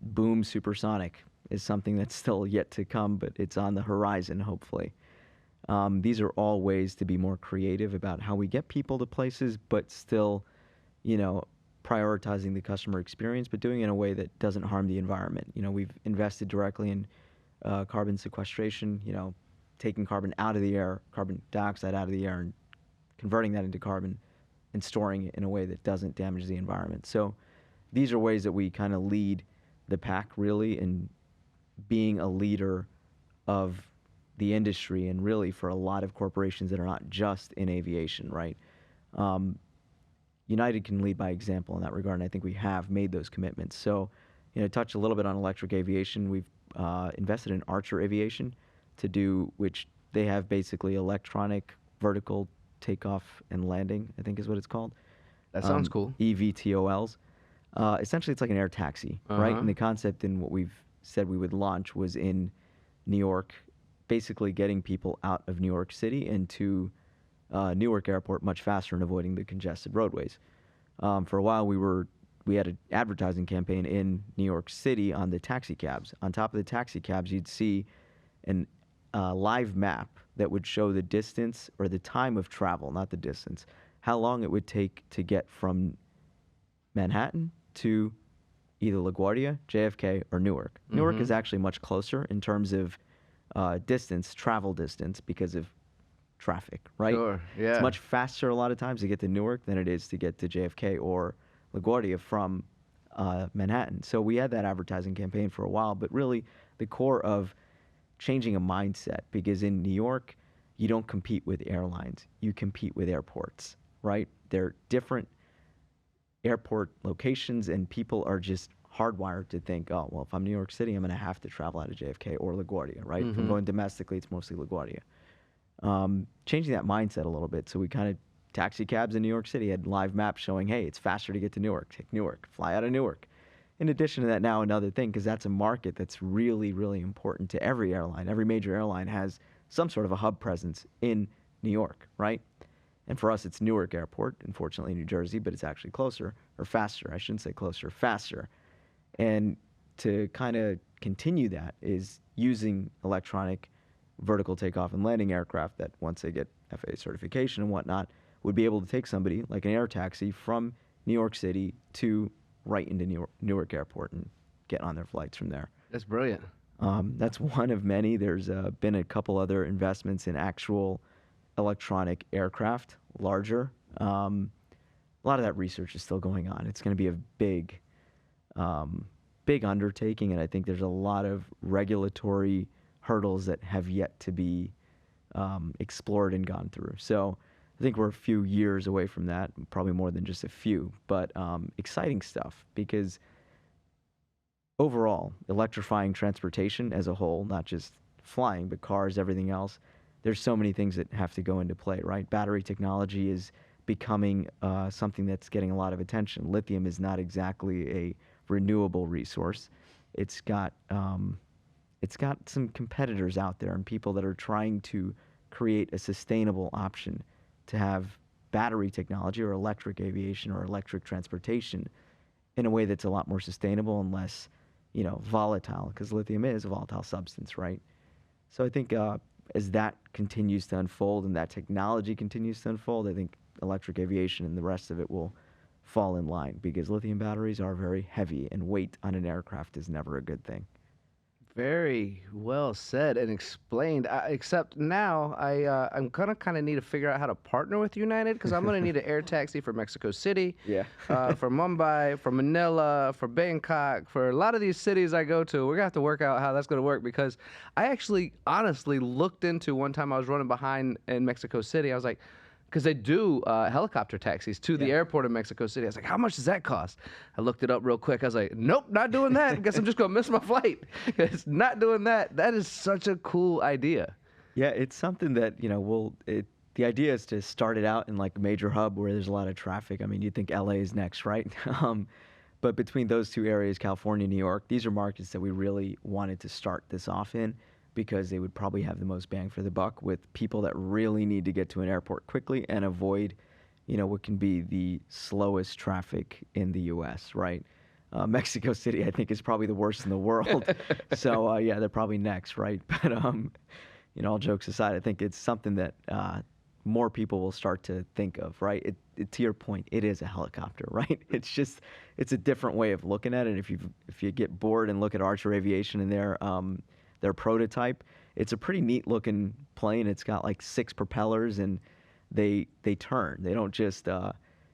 boom, supersonic is something that's still yet to come, but it's on the horizon, hopefully. These are all ways to be more creative about how we get people to places, but still, prioritizing the customer experience, but doing it in a way that doesn't harm the environment. We've invested directly in carbon sequestration, taking carbon out of the air, carbon dioxide out of the air, and converting that into carbon and storing it in a way that doesn't damage the environment. So these are ways that we kind of lead the pack, really, in being a leader of the industry, and really for a lot of corporations that are not just in aviation, right? United can lead by example in that regard, and I think we have made those commitments. So, touch a little bit on electric aviation. We've invested in Archer Aviation which they have basically electronic vertical takeoff and landing, I think is what it's called. That sounds cool. EVTOLs. Essentially, it's like an air taxi, right? And the concept in what we've said we would launch was in New York, basically getting people out of New York City into Newark Airport much faster and avoiding the congested roadways. For a while, we had an advertising campaign in New York City on the taxi cabs. On top of the taxi cabs, you'd see a live map that would show the distance or the time of travel, not the distance, how long it would take to get from Manhattan to either LaGuardia, JFK, or Newark. Newark is actually much closer in terms of travel distance, because of traffic, right? Sure, yeah. It's much faster a lot of times to get to Newark than it is to get to JFK or LaGuardia from Manhattan. So we had that advertising campaign for a while, but really the core of changing a mindset, because in New York, you don't compete with airlines, you compete with airports, right? They're different airport locations, and people are just hardwired to think, oh, well, if I'm New York City, I'm going to have to travel out of JFK or LaGuardia, right? If I'm going domestically, it's mostly LaGuardia. Changing that mindset a little bit. So we kind of, taxi cabs in New York City had live maps showing, hey, it's faster to get to Newark. Take Newark, fly out of Newark. In addition to that, now another thing, because that's a market that's really, really important to every airline. Every major airline has some sort of a hub presence in New York, right? And for us, it's Newark Airport, unfortunately, New Jersey, but it's actually closer, or faster. I shouldn't say closer, faster. And to kind of continue that is using electronic vertical takeoff and landing aircraft that, once they get FAA certification and whatnot, would be able to take somebody like an air taxi from New York City to right into Newark Airport and get on their flights from there. That's brilliant. That's one of many. There's been a couple other investments in actual electronic aircraft, larger. A lot of that research is still going on. It's going to be a big undertaking, and I think there's a lot of regulatory hurdles that have yet to be explored and gone through. So I think we're a few years away from that, probably more than just a few, but exciting stuff, because overall, electrifying transportation as a whole, not just flying, but cars, everything else, there's so many things that have to go into play, right? Battery technology is becoming something that's getting a lot of attention. Lithium is not exactly a renewable resource. It's got some competitors out there and people that are trying to create a sustainable option to have battery technology or electric aviation or electric transportation in a way that's a lot more sustainable and less, volatile, because lithium is a volatile substance, right? So I think as that continues to unfold and that technology continues to unfold, I think electric aviation and the rest of it will fall in line, because lithium batteries are very heavy and weight on an aircraft is never a good thing. Very well said and explained. Except now, I'm gonna kind of need to figure out how to partner with United because I'm gonna need an air taxi for Mexico City, Yeah. for Mumbai, for Manila, for Bangkok, for a lot of these cities I go to. We're gonna have to work out how that's gonna work because I actually, honestly, looked into one time I was running behind in Mexico City. I was like, because they do helicopter taxis to the airport in Mexico City. I was like, how much does that cost? I looked it up real quick. I was like, nope, not doing that. I guess I'm just going to miss my flight. It's not doing that. That is such a cool idea. Yeah, it's something that, the idea is to start it out in like a major hub where there's a lot of traffic. I mean, you'd think LA is next, right? But between those two areas, California, New York, these are markets that we really wanted to start this off in because they would probably have the most bang for the buck with people that really need to get to an airport quickly and avoid, what can be the slowest traffic in the U.S., right? Mexico City, I think, is probably the worst in the world. So, yeah, they're probably next, right? But, all jokes aside, I think it's something that more people will start to think of, right? To your point, it is a helicopter, right? It's a different way of looking at it. If you get bored and look at Archer Aviation and their prototype, it's a pretty neat looking plane. It's got like 6 propellers and they turn. They don't just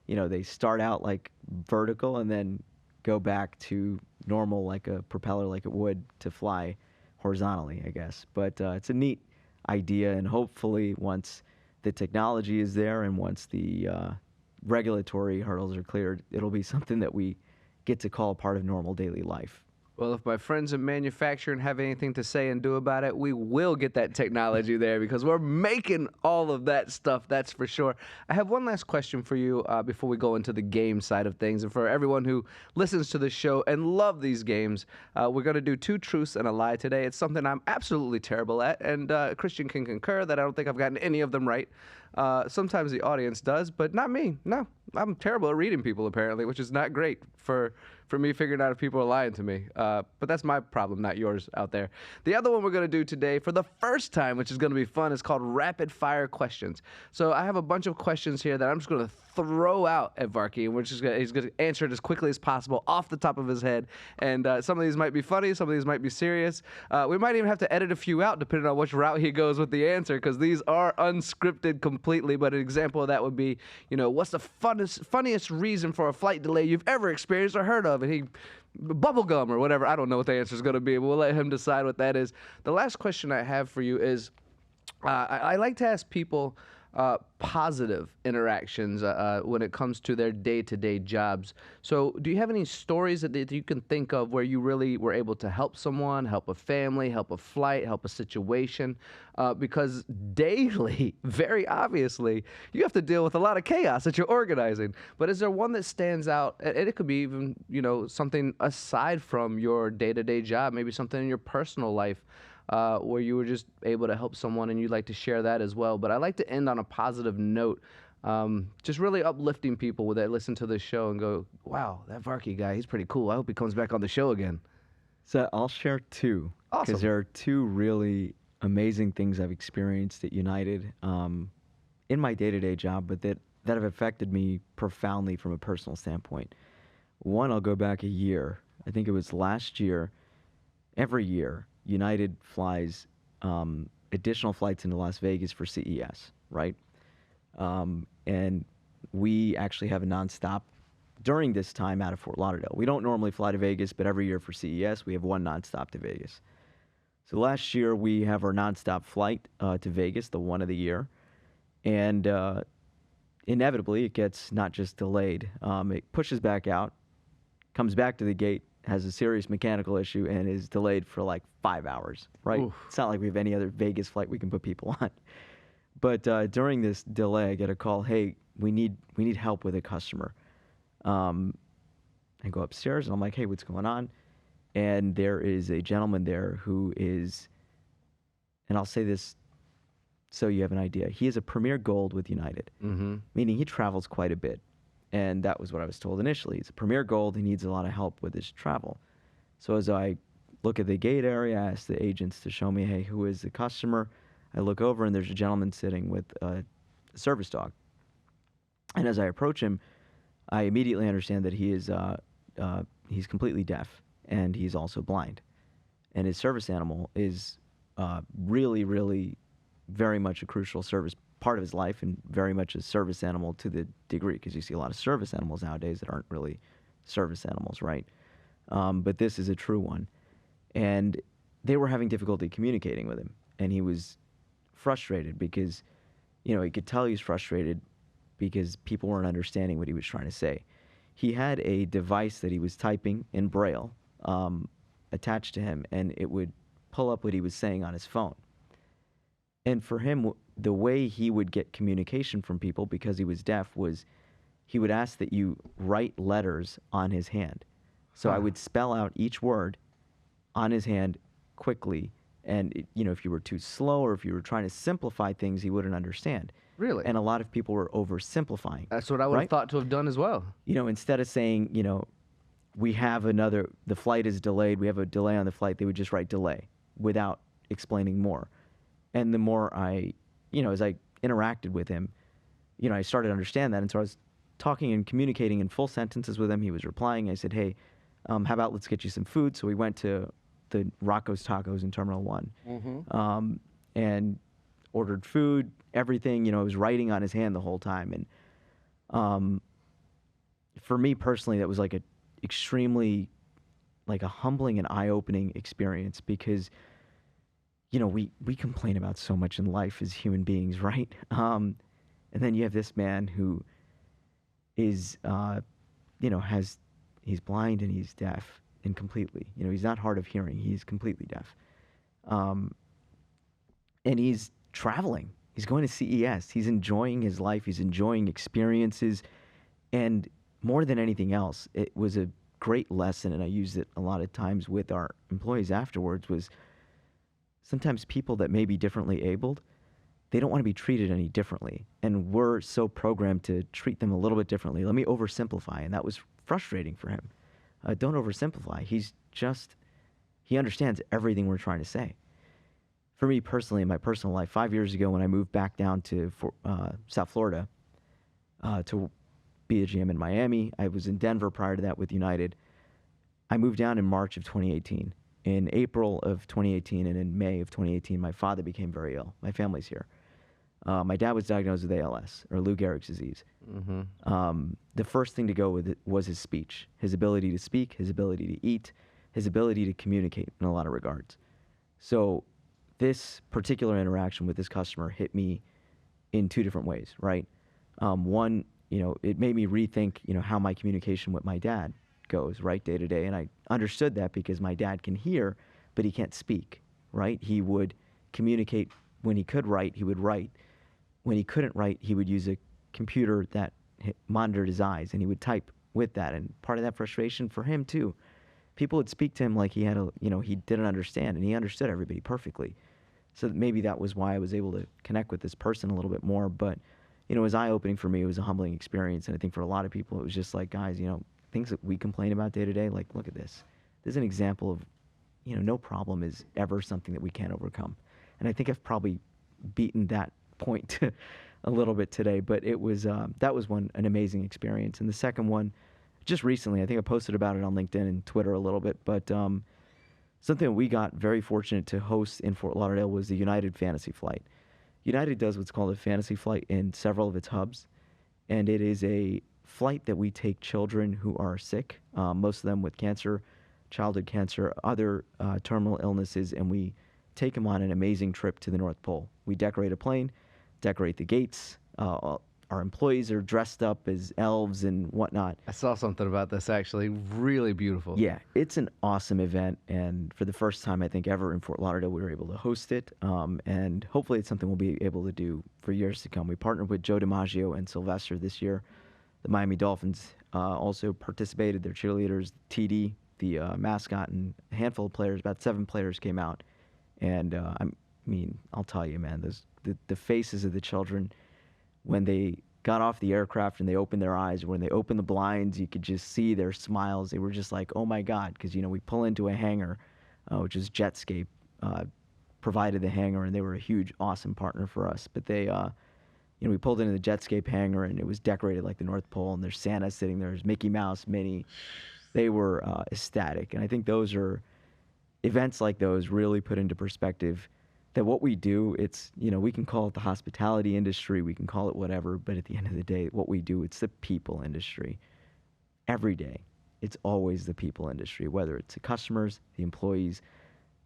they start out like vertical and then go back to normal like a propeller like it would to fly horizontally, I guess. But it's a neat idea, and hopefully once the technology is there and once the regulatory hurdles are cleared, it'll be something that we get to call a part of normal daily life. Well, if my friends in manufacturing have anything to say and do about it, we will get that technology there because we're making all of that stuff, that's for sure. I have one last question for you before we go into the game side of things. And for everyone who listens to the show and love these games, we're going to do 2 truths and a lie today. It's something I'm absolutely terrible at, and Christian can concur that I don't think I've gotten any of them right. Sometimes the audience does, but not me. No, I'm terrible at reading people, apparently, which is not great for me figuring out if people are lying to me. But that's my problem, not yours out there. The other one we're going to do today for the first time, which is going to be fun, is called Rapid Fire Questions. So I have a bunch of questions here that I'm just going to throw out at Varkey, and he's going to answer it as quickly as possible off the top of his head. And some of these might be funny, some of these might be serious. We might even have to edit a few out depending on which route he goes with the answer, because these are unscripted completely. But an example of that would be, what's the funniest reason for a flight delay you've ever experienced or heard of? And he bubblegum or whatever. I don't know what the answer is going to be, but we'll let him decide what that is. The last question I have for you is, I like to ask people positive interactions when it comes to their day-to-day jobs. So do you have any stories that you can think of where you really were able to help someone, help a family, help a flight, help a situation? Because daily, very obviously, you have to deal with a lot of chaos that you're organizing. But is there one that stands out? And it could be even, something aside from your day-to-day job, maybe something in your personal life where you were just able to help someone and you'd like to share that as well. But I like to end on a positive note, just really uplifting people that listen to this show and go, wow, that Varkey guy, he's pretty cool. I hope he comes back on the show again. So I'll share 2. Awesome. Because there are 2 really amazing things I've experienced at United in my day-to-day job, but that have affected me profoundly from a personal standpoint. One, I'll go back a year. I think it was last year. Every year, United flies additional flights into Las Vegas for CES, right? And we actually have a nonstop during this time out of Fort Lauderdale. We don't normally fly to Vegas, but every year for CES, we have one nonstop to Vegas. So last year, we have our nonstop flight to Vegas, the one of the year. And inevitably, it gets not just delayed. It pushes back out, comes back to the gate, has a serious mechanical issue, and is delayed for like 5 hours, right? Oof. It's not like we have any other Vegas flight we can put people on. But during this delay, I get a call, hey, we need help with a customer. I go upstairs, and I'm like, hey, what's going on? And there is a gentleman there who is, and I'll say this so you have an idea, he is a Premier Gold with United, meaning he travels quite a bit. And that was what I was told initially. He's a Premier Gold. He needs a lot of help with his travel. So as I look at the gate area, I ask the agents to show me, hey, who is the customer? I look over, and there's a gentleman sitting with a service dog. And as I approach him, I immediately understand that he is he's completely deaf, and he's also blind. and his service animal is really, really very much a crucial service part of his life, and very much a service animal to the degree, because you see a lot of service animals nowadays that aren't really service animals, right? But this is a true one. And they were having difficulty communicating with him, and he was frustrated because, he could tell he was frustrated because people weren't understanding what he was trying to say. He had a device that he was typing in Braille attached to him, and it would pull up what he was saying on his phone. And for him, the way he would get communication from people, because he was deaf, was he would ask that you write letters on his hand. So I would spell out each word on his hand quickly. And, if you were too slow or if you were trying to simplify things, he wouldn't understand. Really? And a lot of people were oversimplifying. That's what I would have thought to have done as well. Instead of saying, we have the flight is delayed, we have a delay on the flight, they would just write delay without explaining more. And the more as I interacted with him, I started to understand that. And so I was talking and communicating in full sentences with him. He was replying. I said, hey, how about let's get you some food? So we went to the Rocco's Tacos in Terminal 1 and ordered food, everything. I was writing on his hand the whole time. And for me personally, that was like extremely like a humbling and eye-opening experience, because we complain about so much in life as human beings, right? And then you have this man who is, he's blind and he's deaf, and completely, he's not hard of hearing, he's completely deaf. And he's traveling. He's going to CES. He's enjoying his life. He's enjoying experiences. And more than anything else, it was a great lesson, and I used it a lot of times with our employees afterwards, was sometimes people that may be differently abled, they don't want to be treated any differently. And we're so programmed to treat them a little bit differently. Let me oversimplify. And that was frustrating for him. Don't oversimplify. He understands everything we're trying to say. For me personally, in my personal life, 5 years ago when I moved back down to South Florida to be a GM in Miami, I was in Denver prior to that with United. I moved down in March of 2018. In April of 2018 and in May of 2018, my father became very ill. My family's here. My dad was diagnosed with ALS, or Lou Gehrig's disease. The first thing to go with it was his speech, his ability to speak, his ability to eat, his ability to communicate in a lot of regards. So this particular interaction with this customer hit me in two different ways, right? One, it made me rethink, how my communication with my dad goes, right, day to day. And I understood that because my dad can hear, but he can't speak, right? He would communicate. When he could write, he would write. When he couldn't write, he would use a computer that monitored his eyes, and he would type with that. And part of that frustration for him too, people would speak to him like he had he didn't understand, and he understood everybody perfectly. So maybe that was why I was able to connect with this person a little bit more. But it was eye-opening for me. It was a humbling experience, and I think for a lot of people, it was just like, guys, things that we complain about day to day, like, look at this. This is an example of, no problem is ever something that we can't overcome. And I think I've probably beaten that point a little bit today, but it was that was an amazing experience. And the second one, just recently, I think I posted about it on LinkedIn and Twitter a little bit, but something we got very fortunate to host in Fort Lauderdale was the United Fantasy Flight. United does what's called a fantasy flight in several of its hubs, and it is a flight that we take children who are sick, most of them with cancer, childhood cancer, other terminal illnesses, and we take them on an amazing trip to the North Pole. We decorate a plane, decorate the gates. Our employees are dressed up as elves and whatnot. I saw something about this, actually. Really beautiful. Yeah, it's an awesome event, and for the first time, I think, ever in Fort Lauderdale, we were able to host it, and hopefully it's something we'll be able to do for years to come. We partnered with Joe DiMaggio and Sylvester this year. The Miami Dolphins also participated. Their cheerleaders, TD, the mascot, and a handful of players, about 7 players came out. And I'll tell you, man, the faces of the children when they got off the aircraft and they opened their eyes, when they opened the blinds, you could just see their smiles. They were just like, oh my God, because we pull into a hangar, which is Jetscape, provided the hangar, and they were a huge, awesome partner for us. But they, we pulled into the Jetscape hangar, and it was decorated like the North Pole, and there's Santa sitting there, there's Mickey Mouse, Minnie. They were ecstatic, and I think those are events like those really put into perspective that what we do, it's, we can call it the hospitality industry, we can call it whatever, but at the end of the day, what we do, it's the people industry. Every day, it's always the people industry, whether it's the customers, the employees,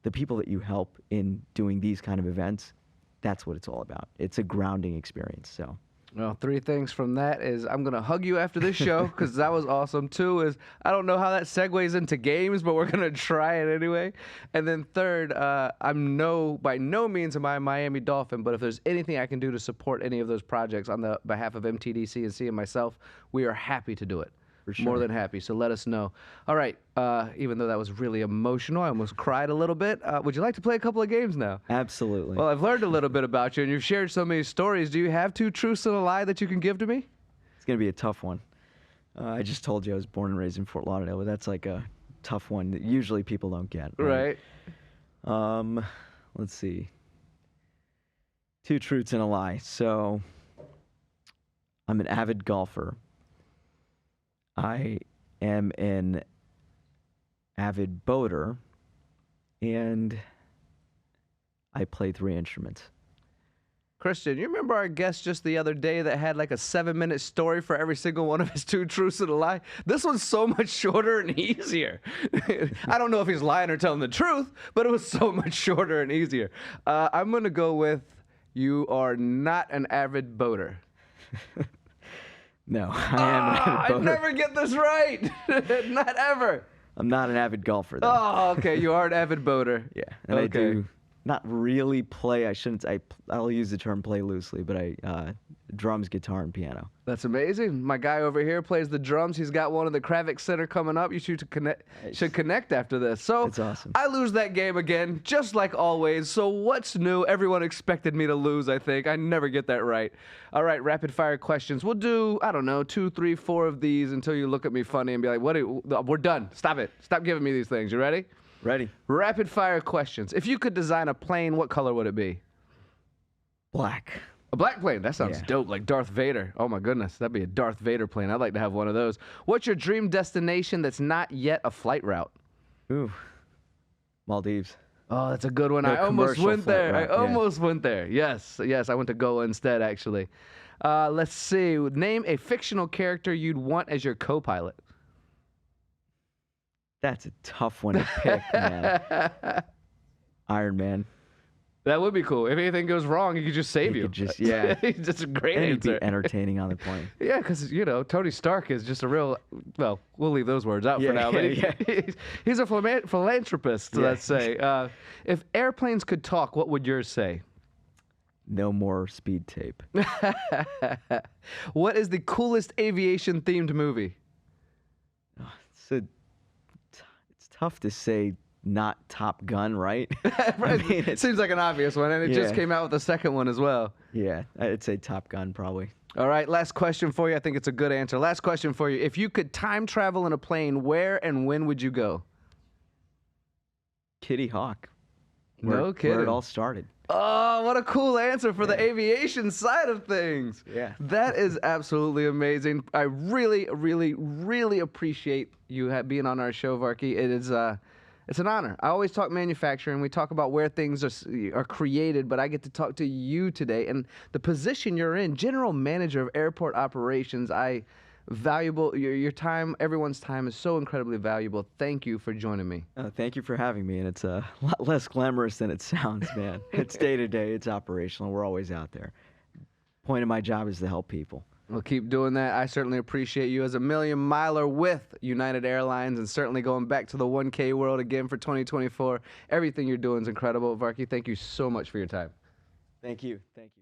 the people that you help in doing these kind of events. That's what it's all about. It's a grounding experience. So, well, 3 things from that is I'm going to hug you after this show because that was awesome. 2 is I don't know how that segues into games, but we're going to try it anyway. And then 3rd, by no means am I a Miami Dolphin, but if there's anything I can do to support any of those projects on the behalf of MTDCNC and myself, we are happy to do it. For sure. More than happy. So let us know. All right. Even though that was really emotional, I almost cried a little bit. Would you like to play a couple of games now? Absolutely. Well, I've learned a little bit about you, and you've shared so many stories. Do you have 2 truths and a lie that you can give to me? It's going to be a tough one. I just told you I was born and raised in Fort Lauderdale, but that's like a tough one that usually people don't get. Right. Let's see. 2 truths and a lie. So, I'm an avid golfer. I am an avid boater, and I play 3 instruments. Christian, you remember our guest just the other day that had like a 7-minute story for every single one of his 2 truths and a lie? This one's so much shorter and easier. I don't know if he's lying or telling the truth, but it was so much shorter and easier. I'm going to go with you are not an avid boater. No, I am an avid boater. I never get this right. Not ever. I'm not an avid golfer, though. Oh, okay. You are an avid boater. Yeah, and I Okay. do not really play. I'll use the term play loosely, but I drums, guitar, and piano. That's amazing. My guy over here plays the drums. He's got one at the Kravik Center coming up. You should connect after this. So That's awesome. I lose that game again, just like always. So what's new? Everyone expected me to lose, I think. I never get that right. All right, rapid fire questions. We'll do, I don't know, 2, 3, 4 of these until you look at me funny and be like, we're done. Stop it. Stop giving me these things. You ready? Ready? Rapid fire questions. If you could design a plane, what color would it be? Black. A black plane. That sounds Yeah. dope, like Darth Vader. Oh my goodness, that'd be a Darth Vader plane. I'd like to have one of those. What's your dream destination that's not yet a flight route? Ooh, Maldives. Oh, that's a good one. No I almost commercial went flight there. route, I yeah. almost went there. Yes, I went to Goa instead, actually. Let's see. Name a fictional character you'd want as your co-pilot. That's a tough one to pick, man. Iron Man. That would be cool. If anything goes wrong, he could just save you. Yeah. He's just a great And he'd answer. be entertaining on the plane. Yeah, because, Tony Stark is just a real, well, we'll leave those words out for Yeah, now. But yeah. he's a philanthropist, Yeah. let's say. If airplanes could talk, what would yours say? No more speed tape. What is the coolest aviation-themed movie? It's tough to say not Top Gun, right? Right. I mean, It seems like an obvious one, and it just Yeah. came out with the second one as well. Yeah, I'd say Top Gun probably. All right, last question for you. I think it's a good answer. Last question for you. If you could time travel in a plane, where and when would you go? Kitty Hawk. No Where kidding. it all started. Oh, what a cool answer for the aviation side of things. Yeah. That is absolutely amazing. I really, really, really appreciate you being on our show, Varkey. It's an honor. I always talk manufacturing. We talk about where things are created, but I get to talk to you today. And the position you're in, General Manager of Airport Operations, valuable. Your time, everyone's time is so incredibly valuable. Thank you for joining me. Thank you for having me, and it's a lot less glamorous than it sounds, man. It's day to day, it's operational. We're always out there. Point of my job is to help people. Well, keep doing that. I certainly appreciate you as a million miler with United Airlines and certainly going back to the 1K world again for 2024. Everything you're doing is incredible. Varkey, thank you so much for your time. Thank you. Thank you.